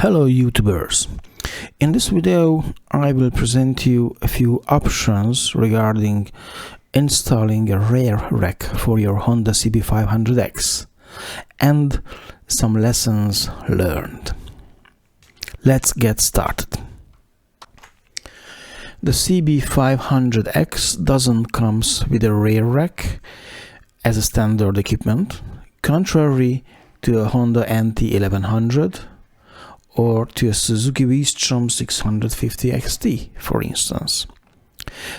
Hello YouTubers! In this video I will present you a few options regarding installing a rear rack for your Honda CB500X and some lessons learned. Let's get started. The CB500X doesn't come with a rear rack as a standard equipment, contrary to a Honda NT1100 or to a Suzuki V-Strom 650 XT, for instance.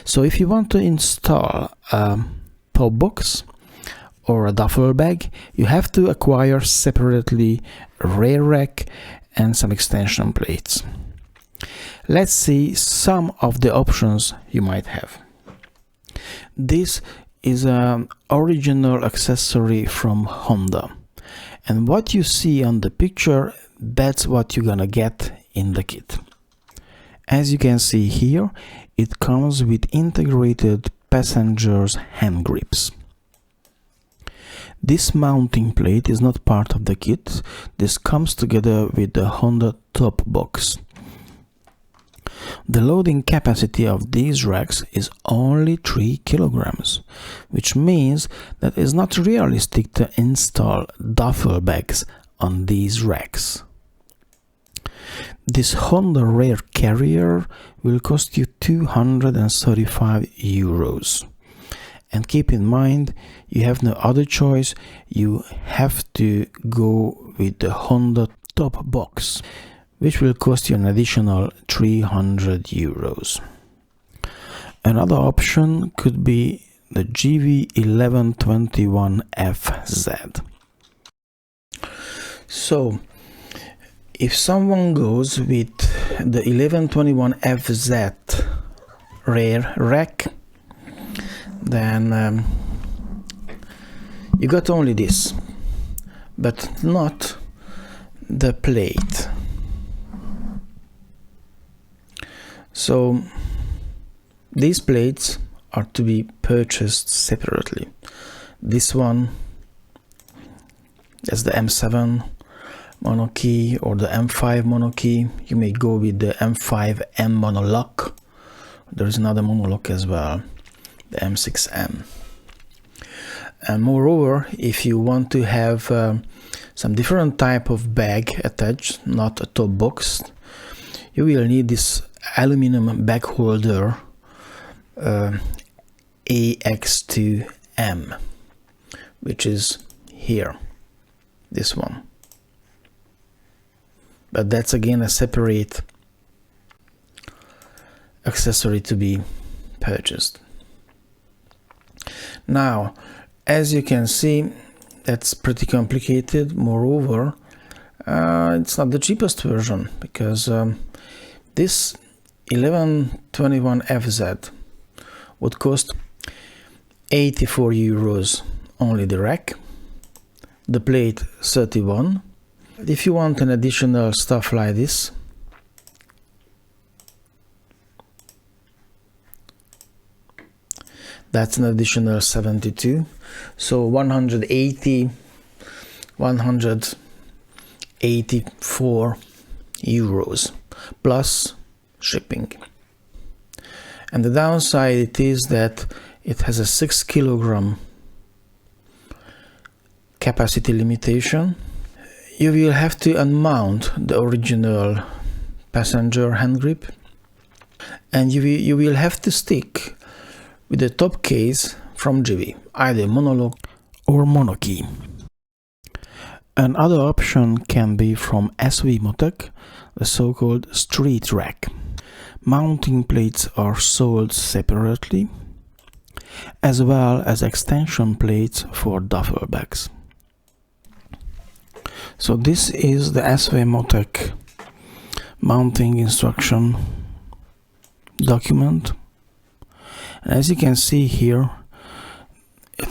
So if you want to install a top box or a duffel bag, you have to acquire separately a rear rack and some extension plates. Let's see some of the options you might have. This is an original accessory from Honda, and what you see on the picture, that's what you're gonna get in the kit. As you can see here, it comes with integrated passenger's hand grips. This mounting plate is not part of the kit. This comes together with the Honda top box. The loading capacity of these racks is only 3 kilograms, which means that it's not realistic to install duffel bags on these racks. This Honda rear carrier will cost you 235 euros. And keep in mind, you have no other choice, you have to go with the Honda top box, which will cost you an additional 300 euros. Another option could be the Givi 1121FZ. So, if someone goes with the 1121FZ rear rack, then you got only this, but not the plate. So these plates are to be purchased separately. This one is the M7 monokey or the M5 monokey. You may go with the M5M monolock. There is another monolock as well, the M6M. And moreover, if you want to have some different type of bag attached, not a top box, you will need this aluminum bag holder AX2M, which is here, this one. But that's again a separate accessory to be purchased. Now, as you can see, that's pretty complicated. Moreover, it's not the cheapest version, because this 1121FZ would cost 84 euros only the rack, the plate 31. If you want an additional stuff like this, that's an additional 72, so 184 euros plus shipping. And the downside it is that it has a 6 kilogram capacity limitation. You will have to unmount the original passenger hand grip, and you will have to stick with the top case from Givi, either monolock or monokey. Another option can be from SW-Motech, the so-called Street-Rack. Mounting plates are sold separately, as well as extension plates for duffel bags. So this is the SW-Motech mounting instruction document. And as you can see here, it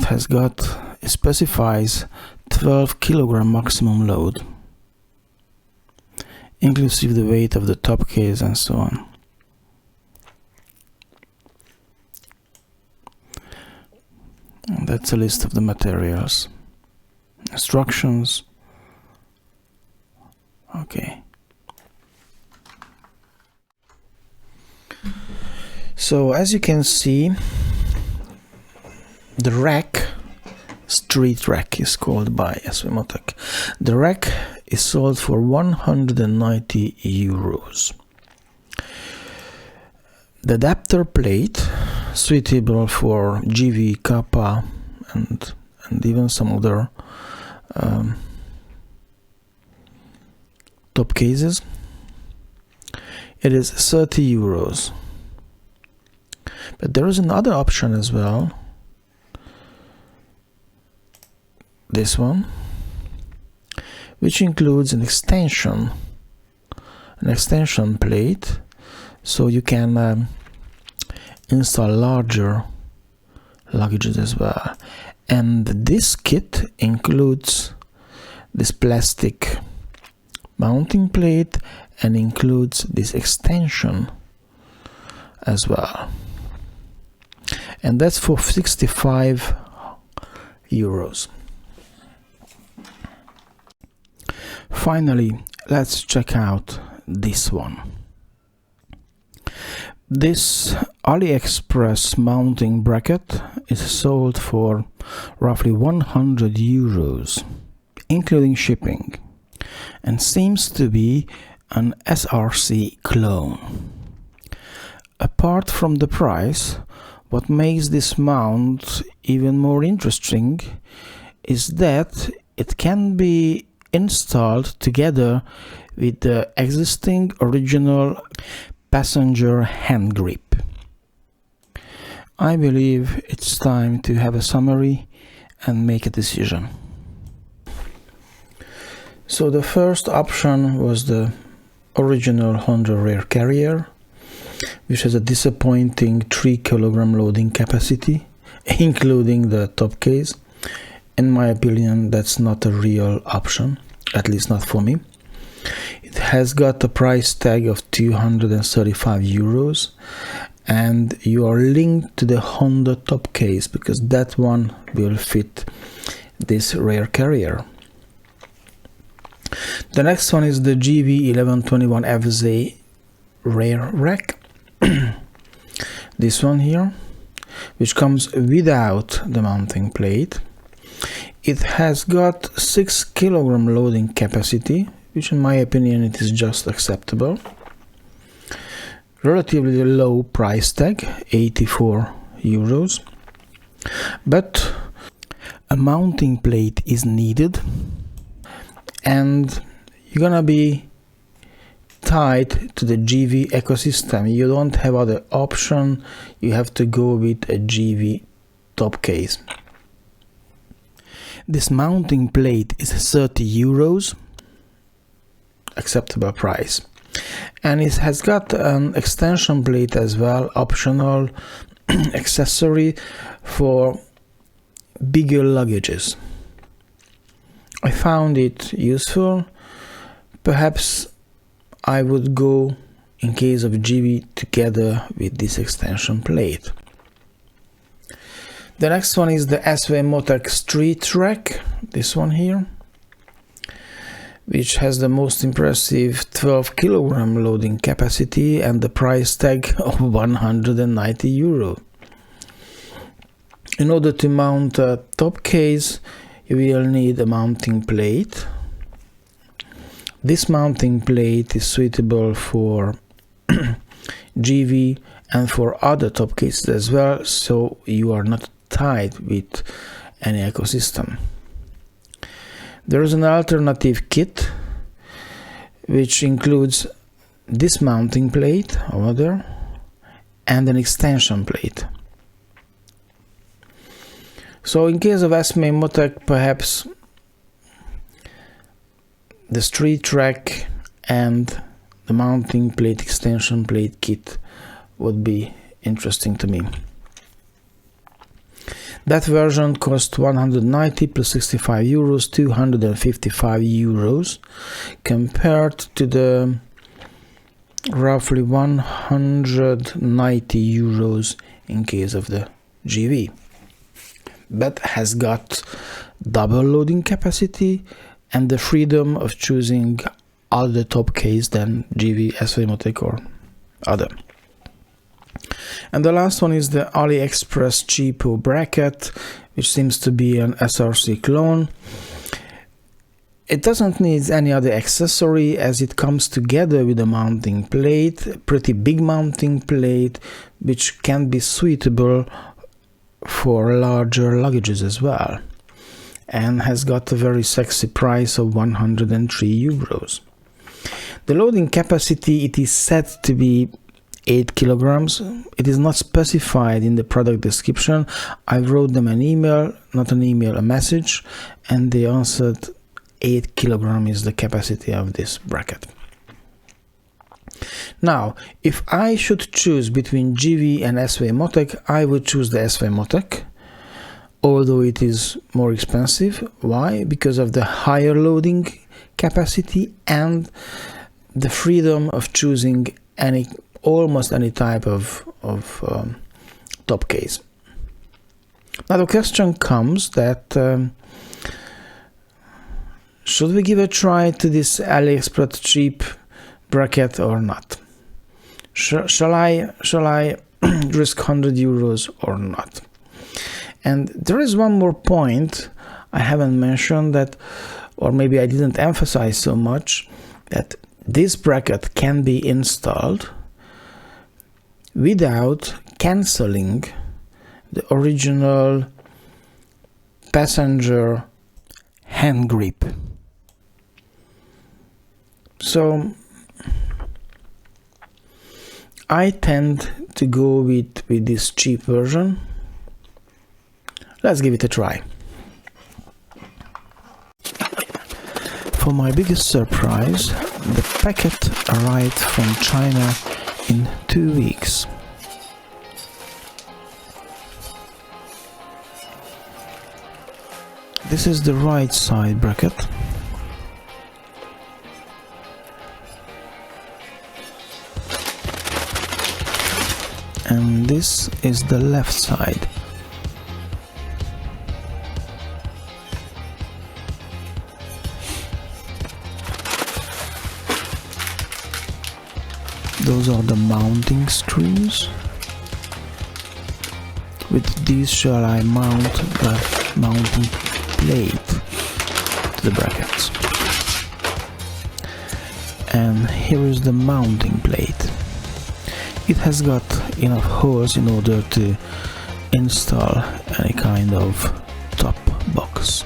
specifies 12 kilogram maximum load, inclusive the weight of the top case and so on. And that's a list of the materials, instructions. Okay. So as you can see, the rack, street rack is called by SW-Motech. The rack is sold for 190 euros. The adapter plate, suitable for Givi, Kappa, and even some other top cases, it is 30 euros. But there is another option as well, this one, which includes an extension plate, so you can install larger luggages as well. And this kit includes this plastic mounting plate and includes this extension as well, and that's for 65 euros. Finally, let's check out this one. This AliExpress mounting bracket is sold for roughly 100 euros, including shipping, and seems to be an SRC clone. Apart from the price, what makes this mount even more interesting is that it can be installed together with the existing original passenger hand grip. I believe it's time to have a summary and make a decision. So the first option was the original Honda rear carrier, which has a disappointing 3 kg loading capacity, including the top case. In my opinion, that's not a real option, at least not for me. It has got a price tag of 235 euros, and you are linked to the Honda top case because that one will fit this rear carrier. The next one is the Givi 1121FZ Rear Rack. This one here, which comes without the mounting plate. It has got 6 kg loading capacity, which in my opinion it is just acceptable. Relatively low price tag, 84 euros. But a mounting plate is needed, and you're gonna be tied to the Givi ecosystem. You don't have other option, you have to go with a Givi top case. This mounting plate is 30 euros, acceptable price, and it has got an extension plate as well, optional accessory for bigger luggages. I found it useful. Perhaps I would go, in case of Givi, together with this extension plate. The next one is the SW-Motech Street-Rack, this one here, which has the most impressive 12 kg loading capacity and the price tag of 190 euro. In order to mount a top case, you will need a mounting plate. This mounting plate is suitable for Givi and for other top cases as well, so you are not tied with any ecosystem. There is an alternative kit which includes this mounting plate over there and an extension plate. So in case of SW-Motech, perhaps the Street-Rack and the mounting plate extension plate kit would be interesting to me. That version cost 190 plus 65 euros, 255 euros, compared to the roughly 190 euros in case of the Givi, but has got double loading capacity and the freedom of choosing other top case than Givi, SW-Motech or other. And the last one is the AliExpress cheapo bracket, which seems to be an SRC clone. It doesn't need any other accessory, as it comes together with a mounting plate, a pretty big mounting plate, which can be suitable for larger luggages as well, and has got a very sexy price of 103 euros. The loading capacity, it is said to be 8 kilograms. It is not specified in the product description. I wrote them an email, not an email, a message, and they answered 8 kilograms is the capacity of this bracket. Now, if I should choose between Givi and SW-Motech, I would choose the SW-Motech, although it is more expensive. Why? Because of the higher loading capacity and the freedom of choosing almost any type of top case. Now the question comes that should we give a try to this AliExpress cheap bracket or not? Shall I risk 100 euros or not? And there is one more point I haven't mentioned, that, or maybe I didn't emphasize so much, that this bracket can be installed without cancelling the original passenger hand grip. So I tend to go with this cheap version. Let's give it a try. For my biggest surprise, the packet arrived from China in 2 weeks. This is the right side bracket. And this is the left side. Those are the mounting screws. With these shall I mount the mounting plate to the brackets. And here is the mounting plate. It has got enough holes in order to install any kind of top box.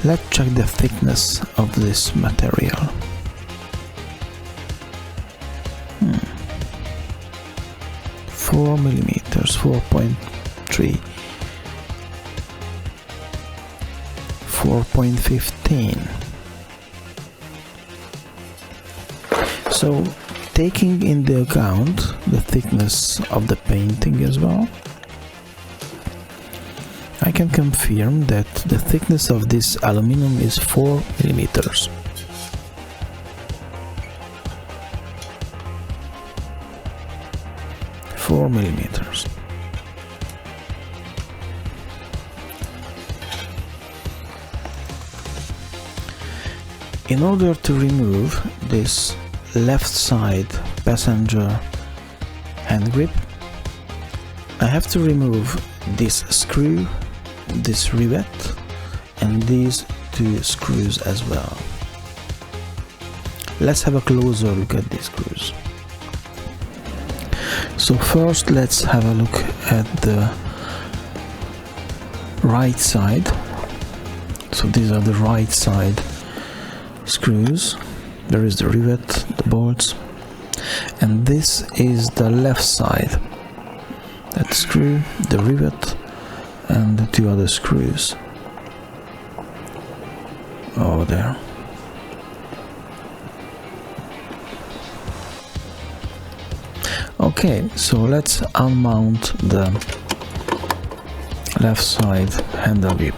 Let's check the thickness of this material. 4 millimeters, 4.3, 4.15. So, taking into account the thickness of the painting as well, I can confirm that the thickness of this aluminum is 4 millimeters. In order to remove this left side passenger hand grip, I have to remove this screw, this rivet, and these 2 screws as well. Let's have a closer look at these screws. So first let's have a look at the right side. So these are the right side screws. There is the rivet, the bolts, and this is the left side. That screw, the rivet, and the 2 other screws over there. Okay, so let's unmount the left side handle grip.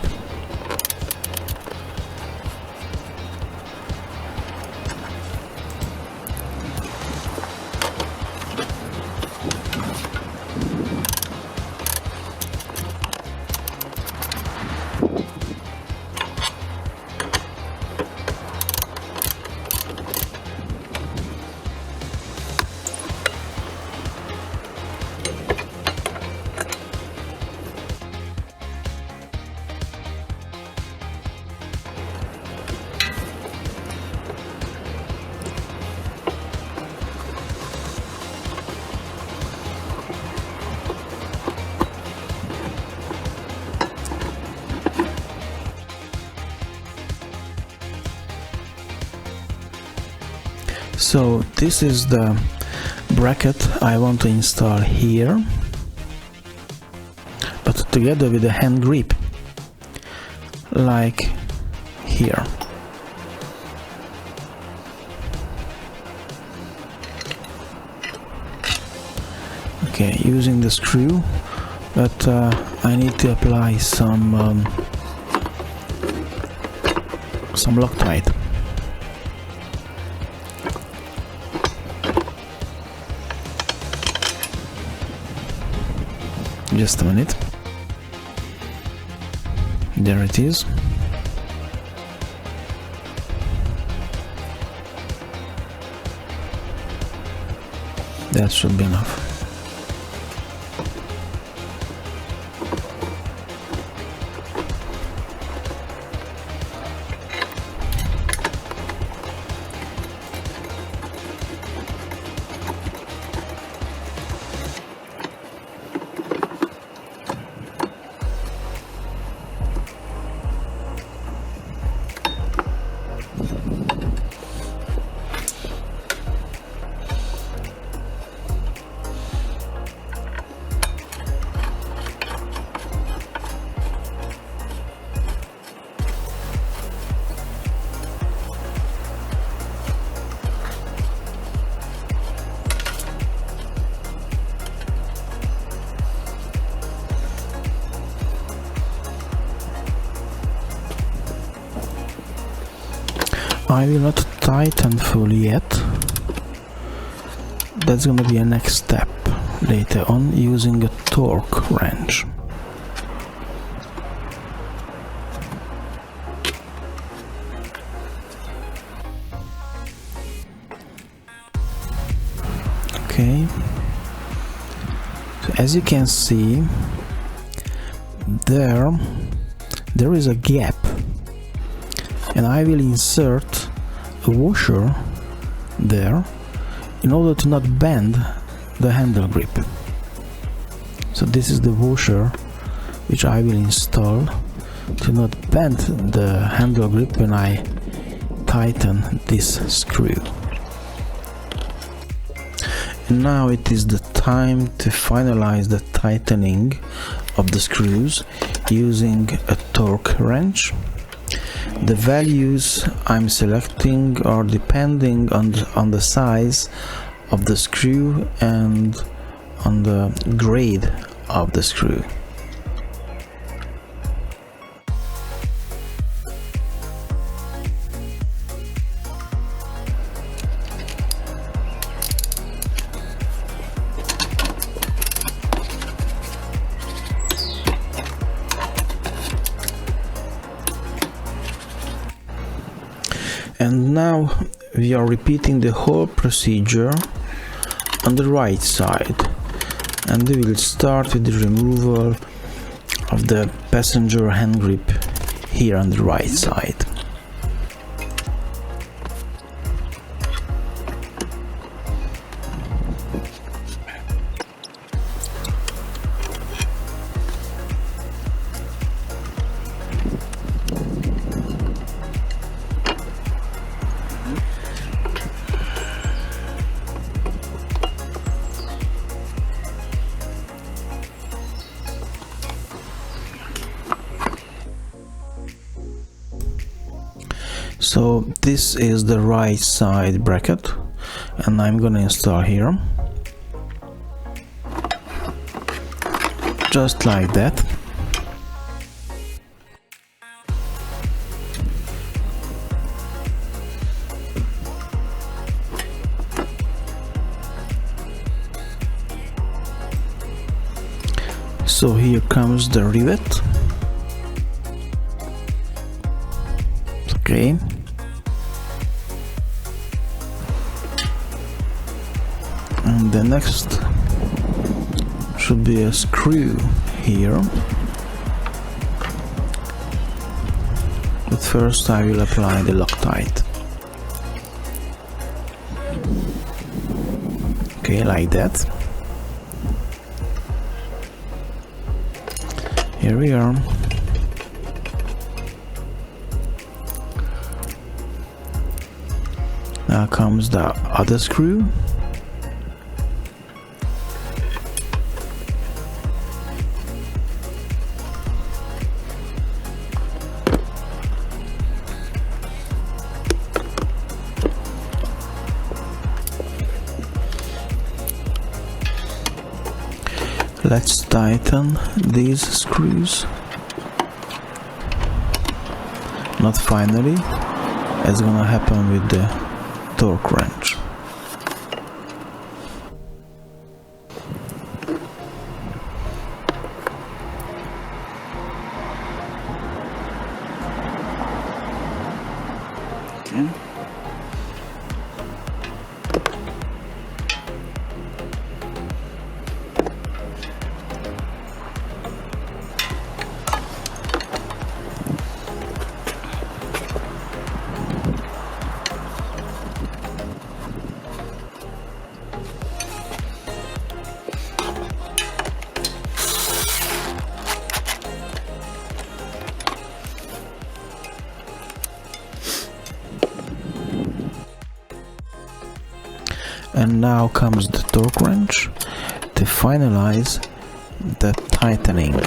So this is the bracket I want to install here, but together with the hand grip, like here. Okay, using the screw, but I need to apply some Loctite. Just a minute. There it is. That should be enough. I will not tighten fully yet. That's gonna be a next step later on, using a torque wrench. Okay, so as you can see, there is a gap, and I will insert a washer there in order to not bend the handle grip. So this is the washer which I will install to not bend the handle grip when I tighten this screw. And now it is the time to finalize the tightening of the screws using a torque wrench. The values I'm selecting are depending on the size of the screw and on the grade of the screw. And now we are repeating the whole procedure on the right side, and we will start with the removal of the passenger hand grip here on the right side. So this is the right side bracket, and I'm gonna install here, just like that. So here comes the rivet. Okay. And the next should be a screw here. But first I will apply the Loctite. Okay, like that. Here we are. Now comes the other screw. Let's tighten these screws. Not finally, as gonna happen with the torque wrench. Okay. And now comes the torque wrench to finalize the tightening.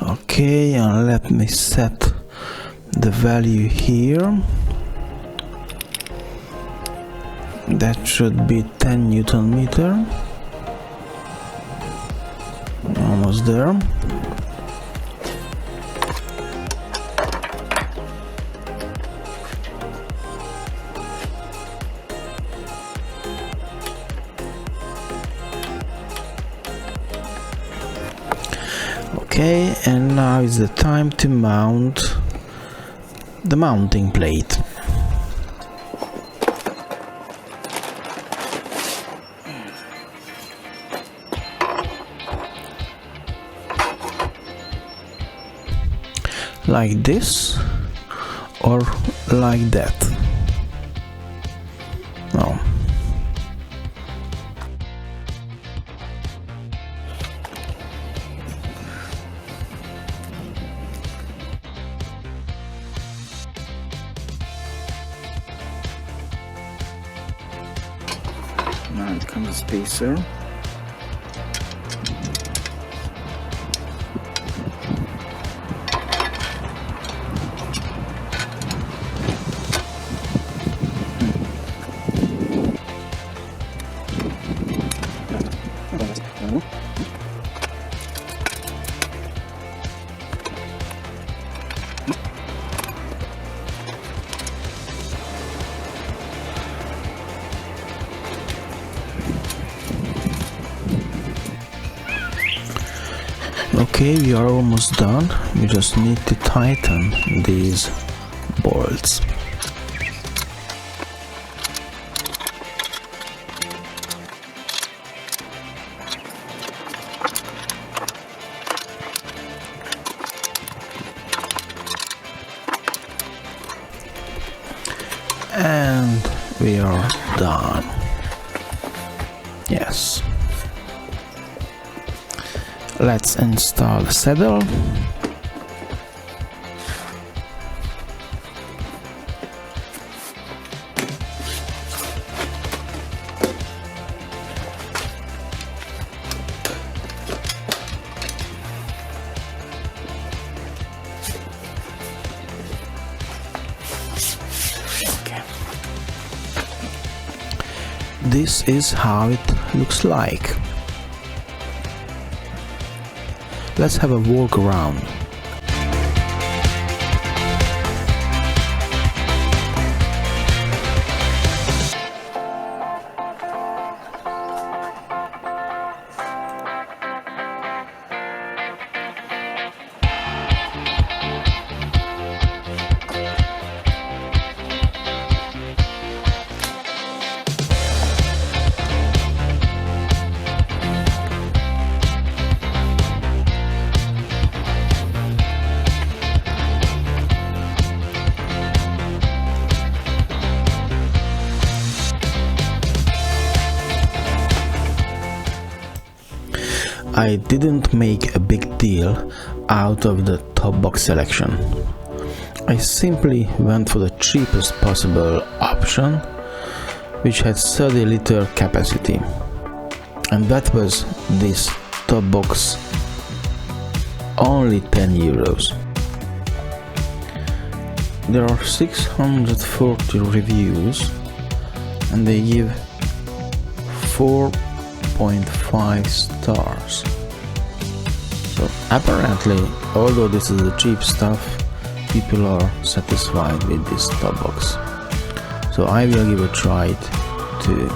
Okay, and let me set the value here. That should be 10 Newton meter. Almost there. Okay, and now is the time to mount the mounting plate. Like this or like that? No. Now comes a spacer. Okay, we are almost done. We just need to tighten these bolts. And we are done. Yes. Let's install the saddle. Okay. This is how it looks like. Let's have a walk around. I didn't make a big deal out of the top box selection. I simply went for the cheapest possible option, which had 30 liter capacity, and that was this top box, only 10 euros. There are 640 reviews and they give 4.5 stars. So apparently, although this is the cheap stuff, people are satisfied with this top box. So I will give a try too.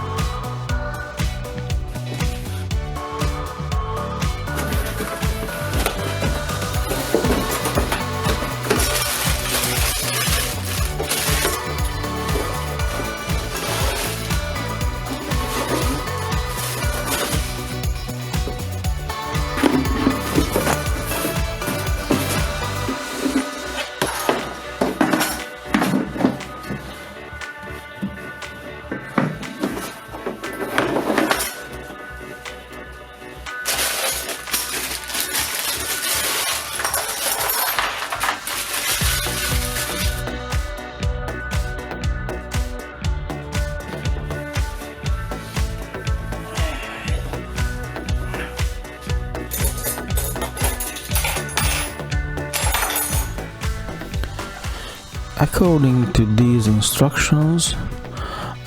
According to these instructions,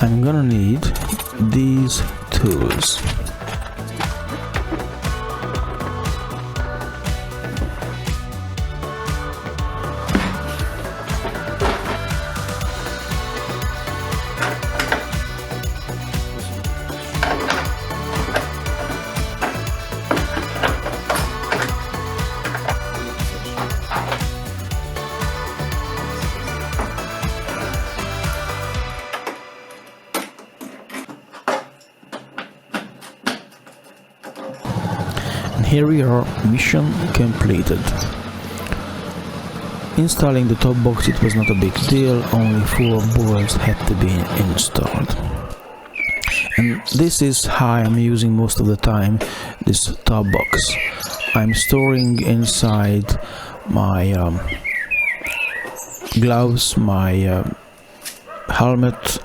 I'm gonna need these tools. Here we are, mission completed. Installing the top box, it was not a big deal, only 4 boards had to be installed. And this is how I'm using most of the time this top box. I'm storing inside my gloves, my helmet,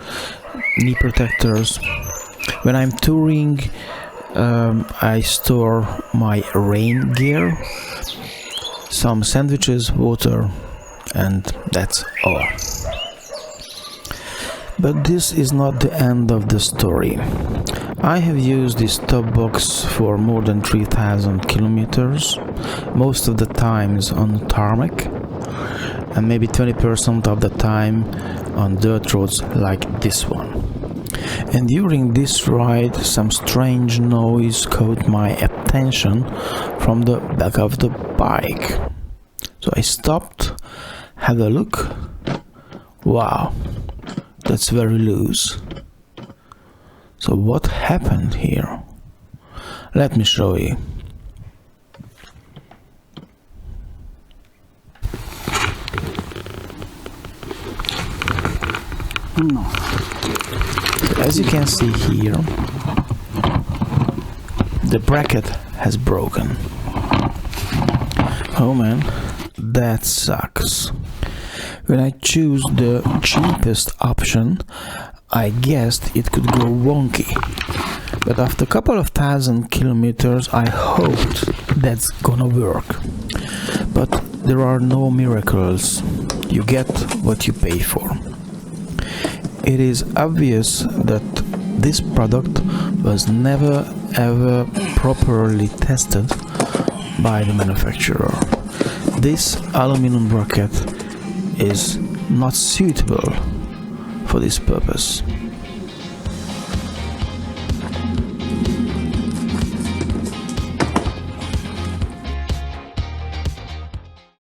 knee protectors. When I'm touring, I store my rain gear, some sandwiches, water, and that's all. But this is not the end of the story. I have used this top box for more than 3,000 kilometers, most of the times on tarmac, and maybe 20% of the time on dirt roads like this one. And during this ride, some strange noise caught my attention from the back of the bike. So I stopped, had a look. Wow, that's very loose. So what happened here? Let me show you. No. As you can see here, the bracket has broken. Oh man, that sucks. When I choose the cheapest option, I guessed it could go wonky. But after a couple of thousand kilometers, I hoped that's gonna work. But there are no miracles. You get what you pay for. It is obvious that this product was never ever properly tested by the manufacturer. This aluminum bracket is not suitable for this purpose.